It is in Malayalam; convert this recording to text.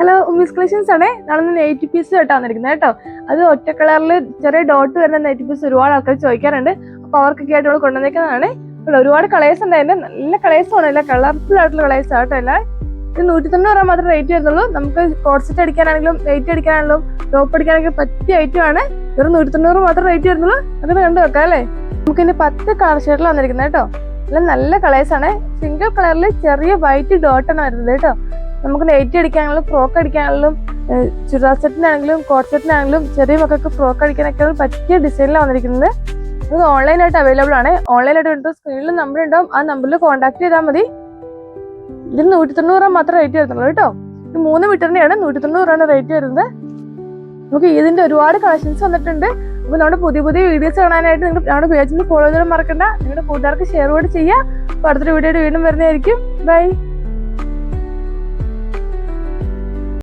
ഹലോ ഉമ്മീസ് കളക്ഷൻസ് ആണേ. ഞാനൊന്ന് നൈറ്റി പീസ് കേട്ടോ വന്നിരിക്കുന്നത് കേട്ടോ. അത് ഒറ്റ കളറിൽ ചെറിയ ഡോട്ട് വരുന്ന നൈറ്റി പീസ് ഒരുപാട് ആൾക്കാർ ചോദിക്കാറുണ്ട്. അപ്പൊ അവർക്കൊക്കെ ആയിട്ട് ഇവിടെ കൊണ്ടുവന്നേക്കുന്നതാണ്. ഒരുപാട് കളേഴ്സ് ഉണ്ടായിരുന്നു, നല്ല കളേഴ്സ് ആണല്ല, കളർഫുൾ ആയിട്ടുള്ള കളേഴ്സ് ആട്ടോ എല്ലാം. ഇത് 190 രൂപ മാത്രമേ റേറ്റ് വരുന്നുള്ളൂ. നമുക്ക് കോഡ്സെറ്റ് അടിക്കാനാണെങ്കിലും നൈറ്റി അടിക്കാനാണെങ്കിലും ടോപ്പ് അടിക്കാനെങ്കിലും പറ്റിയ ഐറ്റം ആണ്. വെറും 190 രൂപ മാത്രമേ റേറ്റ് വരുന്നുള്ളൂ. അതൊക്കെ കണ്ടു വെക്കാം അല്ലേ. നമുക്ക് ഇനി 10 കളർ ഷെയ്ഡിൽ വന്നിരിക്കുന്നത് കേട്ടോ. എല്ലാം നല്ല കളേഴ്സ് ആണ്. സിംഗിൾ കളറിൽ ചെറിയ വൈറ്റ് ഡോട്ടാണ് വരുന്നത് കേട്ടോ. നമുക്ക് നൈറ്റി അടിക്കാനാണെങ്കിലും ഫ്രോക്ക് അടിക്കാനാണെങ്കിലും ചുരിദാർ സെറ്റിനാണെങ്കിലും കോട്ട് സെറ്റിനാണെങ്കിലും ചെറിയ മക്കൾക്ക് ഫ്രോക്ക് അടിക്കാനൊക്കെ പറ്റിയ ഡിസൈനിലാണ് വന്നിരിക്കുന്നത്. അത് ഓൺലൈനായിട്ട് അവൈലബിൾ ആണ്. ഓൺലൈനായിട്ട് വേണ്ട സ്ക്രീനിൽ നമ്പർ ഉണ്ടാവും, ആ നമ്പറിൽ കോൺടാക്ട് ചെയ്താൽ മതി. ഇതിന് 190 രൂപ മാത്രമേ റേറ്റ് വരുന്നുള്ളൂ കേട്ടോ. ഇത് 3 മീറ്ററിന്റെയാണ് 190 രൂപയാണ് റേറ്റ് വരുന്നത്. നമുക്ക് ഇതിന്റെ ഒരുപാട് കളക്ഷൻസ് വന്നിട്ടുണ്ട്. അപ്പൊ നമ്മുടെ പുതിയ വീഡിയോസ് കാണാനായിട്ട് നിങ്ങൾ നമ്മുടെ പേജിൽ ഫോളോ ചെയ്യാൻ മറക്കണ്ട. നിങ്ങളുടെ കൂട്ടുകാർക്ക് ഷെയർ കൂടി ചെയ്യുക. അപ്പൊ അടുത്തൊരു വീഡിയോ വീണ്ടും വരുന്നതായിരിക്കും. ബൈ.